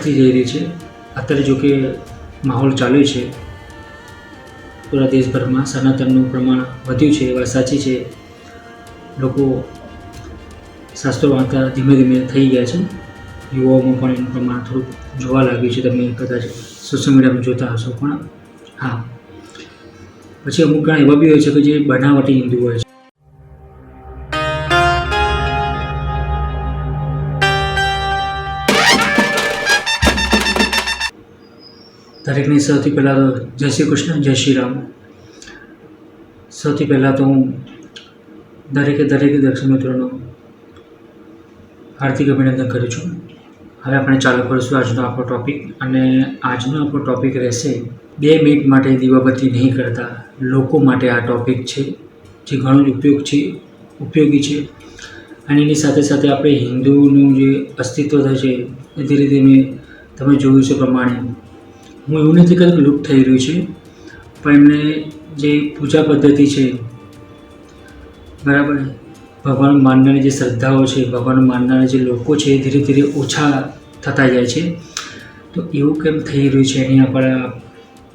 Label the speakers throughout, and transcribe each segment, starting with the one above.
Speaker 1: ઘટતી જઈ રહી છે। અત્યારે જો કે માહોલ ચાલુ છે, પૂરા દેશભરમાં સનાતનનું પ્રમાણ વધ્યું છે, એ વાત સાચી છે। લોકો શાસ્ત્રો વાંચતા ધીમે ધીમે થઈ ગયા છે। યુવાઓમાં પણ એનું પ્રમાણ થોડુંક જોવા લાગ્યું છે। તમે કદાચ સોશિયલ મીડિયામાં જોતા હશો। પણ હા, પછી અમુક ઘણા એવા બી હોય છે કે જે બનાવટી હિન્દુ હોય છે। દરેકને સૌથી પહેલાં તો જય શ્રી કૃષ્ણ, જય શ્રી રામ। સૌથી પહેલાં તો હું દરેકે દર્શક મિત્રોનો હાર્દિક અભિનંદન કરું છું। હવે આપણે ચાલુ કરીશું આજનો આપણો ટૉપિક, અને આજનો આપણો ટૉપિક રહેશે 2 મિનિટ માટે દીવાબત્તી નહીં કરતા લોકો માટે। આ ટૉપિક છે જે ઘણું જ ઉપયોગી છે, અને એની સાથે સાથે આપણે હિન્દુનું જે અસ્તિત્વ છે એ ધીરે ધીરે તમે જોયું છે પ્રમાણે, હું એવું નથી કહેતો કે લુપ્ત થઈ રહ્યું છે, પણ એમને જે પૂજા પદ્ધતિ છે, બરાબર, ભગવાન માનનારી જે શ્રદ્ધાઓ છે, ભગવાન માનનારા જે લોકો છે એ ધીરે ધીરે ઓછા થતા જાય છે। તો એવું કેમ થઈ રહ્યું છે એની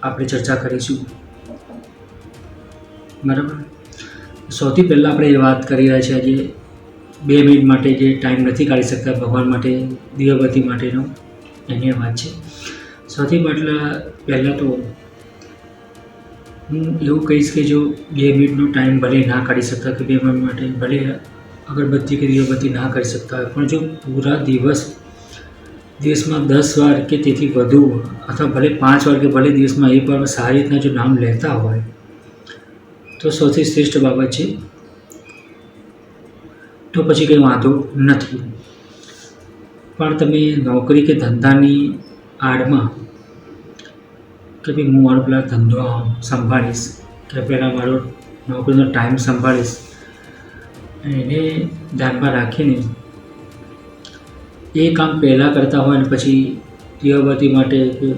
Speaker 1: આપણે ચર્ચા કરીશું, બરાબર। સૌથી પહેલાં આપણે એ વાત કરી રહ્યા છીએ આજે 2 મિનિટ માટે જે ટાઈમ નથી કાઢી શકતા ભગવાન માટે દીવાબત્તી માટેનો, એની વાત છે। સૌથી પહેલાં તો હું એવું કહીશ કે જો 2 મિનિટનો ટાઈમ ભલે ના કાઢી શકતા કે 2 મિનિટ માટે ભલે અગરબત્તી કે દીવાબત્તી ના કરી શકતા હોય, પણ જો પૂરા દિવસમાં 10 વાર કે તેથી વધુ, અથવા ભલે 5 વાર કે ભલે દિવસમાં 1 વાર સારી રીતના જો નામ લેતા હોય તો સૌથી શ્રેષ્ઠ બાબત છે। તો પછી કંઈ વાંધો નથી। પણ તમે નોકરી કે ધંધાની આડમાં કે ભાઈ હું મારો પેલા ધંધો સંભાળીશ, કે પહેલાં મારો નોકરીનો ટાઈમ સંભાળીશ, એને ધ્યાનમાં રાખીને એ કામ પહેલાં કરતા હોય, અને પછી દીવાબત્તી માટે કે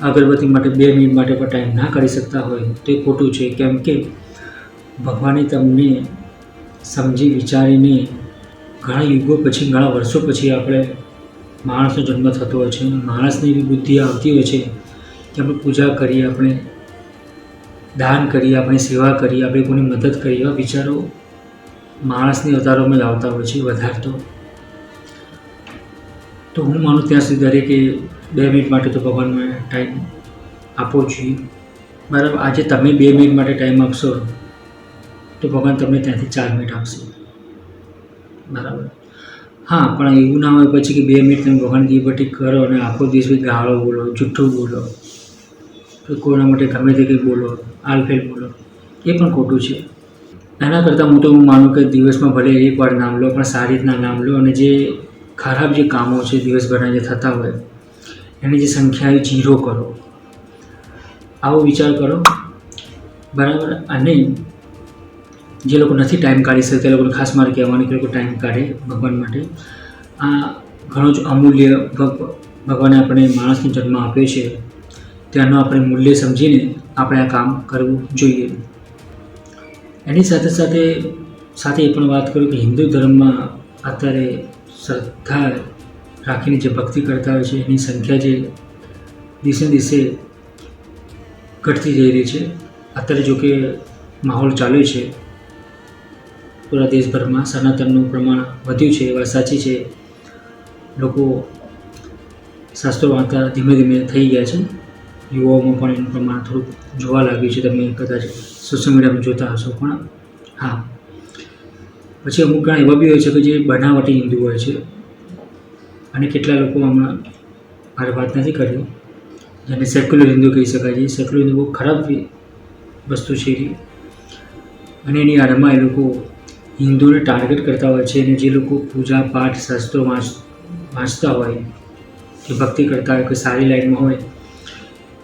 Speaker 1: અગરબત્તી માટે 2 મિનિટ માટે પણ ટાઈમ ના કાઢી શકતા હોય તો એ ખોટું છે। કેમ કે ભગવાને તમને સમજી વિચારીને ઘણા યુગો પછી, ઘણા વર્ષો પછી આપણે માણસનો જન્મ થતો હોય છે, માણસને એવી બુદ્ધિ આવતી હોય છે કે આપણે પૂજા કરીએ, આપણે દાન કરીએ, આપણે સેવા કરીએ, આપણે કોઈની મદદ કરીએ, એવા વિચારો માણસની અવતારોમાં જ આવતા હોય છે વધારે તો હું માનું ત્યાં સુધી દરેકે 2 મિનિટ માટે તો ભગવાનને ટાઈમ આપવો જોઈએ, બરાબર। આજે તમે 2 મિનિટ માટે ટાઈમ આપશો તો ભગવાન તમને ત્યાંથી 4 મિનિટ આપશે, બરાબર। હા, પણ એવું ના હોય પછી કે 2 મિનિટ તમે ભગવાન દીવાબત્તી કરો અને આખો દિવસ ગાળો બોલો, જુઠ્ઠું બોલો, કે કોઈના માટે ગમે તે કંઈ બોલો, આલફેલ બોલો, એ પણ ખોટું છે। એના કરતાં હું માનું કે દિવસમાં ભલે 1 વાર નામ લો, પણ સારી રીતના નામ લો, અને જે ખરાબ જે કામો છે દિવસભરના જે થતા હોય એની જે સંખ્યા 0 કરો, આવો વિચાર કરો, બરાબર। અને જે લોકો નથી ટાઈમ કાઢી શકતા એ લોકોને ખાસ મારે કહેવાનું કે લોકો ટાઈમ કાઢે ભગવાન માટે। આ ઘણો જ અમૂલ્ય ભગવાને આપણે માણસનો જન્મ આપ્યો છે, તેનું આપણે મૂલ્ય સમજીને આપણે આ કામ કરવું જોઈએ। એની સાથે સાથે એ પણ વાત કરું કે હિન્દુ ધર્મમાં અત્યારે શ્રદ્ધા રાખીને જે ભક્તિ કરતા હોય છે એની સંખ્યા જે દિવસે દિવસે ઘટતી જઈ રહી છે। અત્યારે જો કે માહોલ ચાલુ છે, પૂરા દેશભરમાં સનાતનનું પ્રમાણ વધ્યું છે, એ વાત સાચી છે। લોકો શાસ્ત્રો વાંચતા ધીમે ધીમે થઈ ગયા છે। યુવાઓમાં પણ એનું પ્રમાણ થોડુંક જોવા લાગ્યું છે। તમે કદાચ સોશિયલ મીડિયામાં જોતા હશો। પણ હા, પછી અમુક ઘણા એવા બી હોય છે કે જે બનાવટી હિન્દુ હોય છે, અને કેટલા લોકો હમણાં મારે વાત નથી કરી જેને સેક્યુલર હિન્દુ કહી શકાય છે। સેક્યુલર હિન્દુ બહુ ખરાબ વસ્તુ છે, અને એની આડમાં એ લોકો હિન્દુને ટાર્ગેટ કરતા હોય છે, અને જે લોકો પૂજા પાઠ શાસ્ત્રો વાંચતા હોય કે ભક્તિ કરતા હોય, કોઈ સારી લાઈનમાં હોય,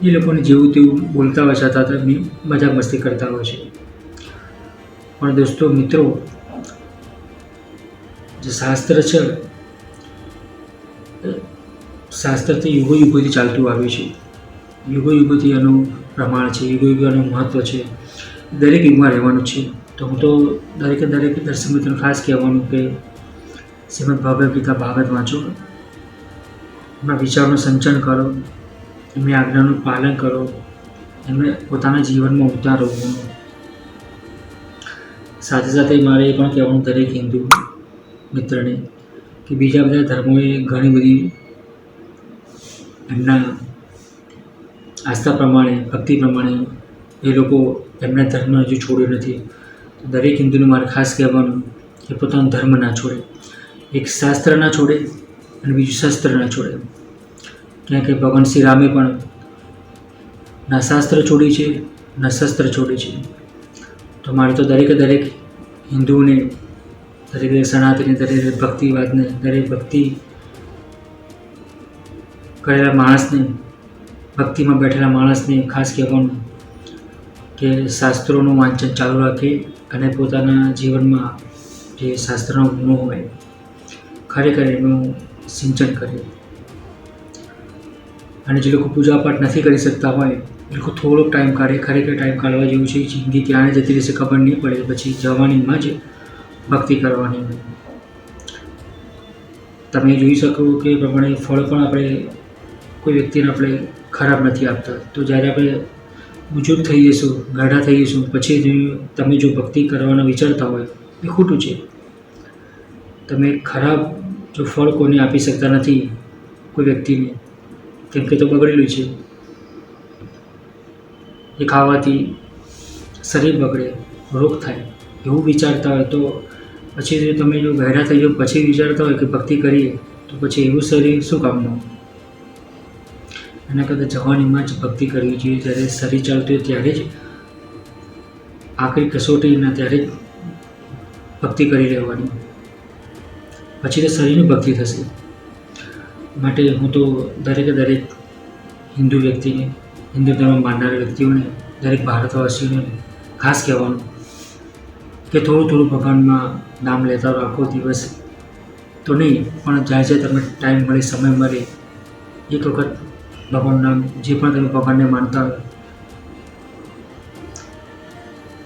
Speaker 1: એ લોકોને જેવું તેવું બોલતા હોય છતાં તેમની મજાક મસ્તી કરતા હોય છે। પણ દોસ્તો, મિત્રો, જે શાસ્ત્ર છે, શાસ્ત્રથી યુગોથી ચાલતું આવ્યું છે। યુગોથી એનું પ્રમાણ છે, યુગો એનું મહત્ત્વ છે, દરેક યુગમાં રહેવાનું છે। તો હું તો દરેક દર્શક મિત્રોને ખાસ કહેવાનું કે શ્રીમદ ભગવદ્ ગીતા ભાગવત વાંચો, એમના વિચારનું સંચન કરો, એમની આજ્ઞાનું પાલન કરો, એમને પોતાના જીવનમાં ઉતારો. સાથે સાથે મારે એ પણ કહેવાનું દરેક હિન્દુ મિત્રને કે બીજા બધા ધર્મોએ ઘણી બધી એમના આસ્થા પ્રમાણે, ભક્તિ પ્રમાણે એ લોકો એમના ધર્મ હજુ છોડ્યો નથી. તો દરેક હિન્દુને મારે ખાસ કહેવાનું કે પોતાનો ધર્મ ના છોડે. એક શાસ્ત્ર ના છોડે અને બીજું શસ્ત્ર ના છોડે. કારણ કે ભગવાન શ્રી રામે પણ ના શાસ્ત્ર છોડી છે, ના શસ્ત્ર છોડી છે. તો મારે તો દરેક હિન્દુઓને, દરેક સનાતની, દરેક ભક્તિવાદને, દરેક ભક્તિ કરેલા માણસને, ભક્તિમાં બેઠેલા માણસને ખાસ કહેવાનું કે શાસ્ત્રોનું વાંચન ચાલુ રાખે અને પોતાના જીવનમાં જે શાસ્ત્રનો ગુનો હોય ખરેખર એનું સિંચન કરે. અને જે લોકો પૂજાપાઠ નથી કરી શકતા હોય એ લોકો થોડોક ટાઈમ કાઢે. ખરેખર ટાઈમ કાઢવા જેવું છે. જિંદગી ક્યાં જતી રહેશે ખબર નહીં પડે. પછી જવાનીમાં જ ભક્તિ કરવાની. તમે જોઈ શકો કે એ પ્રમાણે ફળ પણ આપણે કોઈ વ્યક્તિને આપણે ખરાબ નથી આપતા. તો જ્યારે આપણે બુજુર્ગ થઈ જઈશું, ગાઢા થઈ જઈશું, પછી તમે જો ભક્તિ કરવાના વિચારતા હોય એ ખોટું છે. તમે ખરાબ જો ફળ કોઈને આપી શકતા નથી કોઈ વ્યક્તિને, કેમ કે તો બગડેલું છે. એ ખાવાથી શરીર બગડે, રોગ થાય એવું વિચારતા હોય તો પછી જો તમે જો ગહેરા થઈ જાઓ પછી વિચારતા હોય કે ભક્તિ કરીએ તો પછી એવું શરીર શું કામનું? એના કરતાં જવાનીમાં જ ભક્તિ કરવી જોઈએ. જ્યારે શરીર ચાલતું હોય ત્યારે જ, આખરી કસોટીના ત્યારે જ ભક્તિ કરી લેવાની. પછી તો શરીરની ભક્તિ થશે. માટે હું તો દરેક હિન્દુ વ્યક્તિને, હિન્દુ ધર્મ માનનાર વ્યક્તિઓને, દરેક ભારતવાસીઓને ખાસ કહેવાનું કે થોડું ભગવાનમાં નામ લેતા રહો. આખો દિવસ તો નહીં, પણ જ્યારે તમે ટાઈમ મળે, સમય મળે, એક વખત ભગવાનનું નામ, જે પણ તમે ભગવાનને માનતા હોય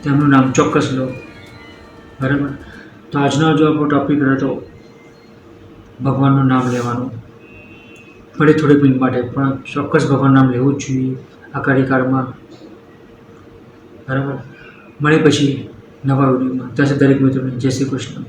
Speaker 1: તેમનું નામ ચોક્કસ લો. બરાબર? તો આજનો જો આપણો ટૉપિક હતો ભગવાનનું નામ લેવાનું. ભલે થોડીક મિનિટ માટે પણ ચોક્કસ ભગવાનનું નામ લેવું જ જોઈએ આ કાર્યકાળમાં. બરાબર? મળે પછી નવા વિડીયોમાં. ત્યાં સુધી દરેક મિત્રોને જય શ્રી કૃષ્ણ.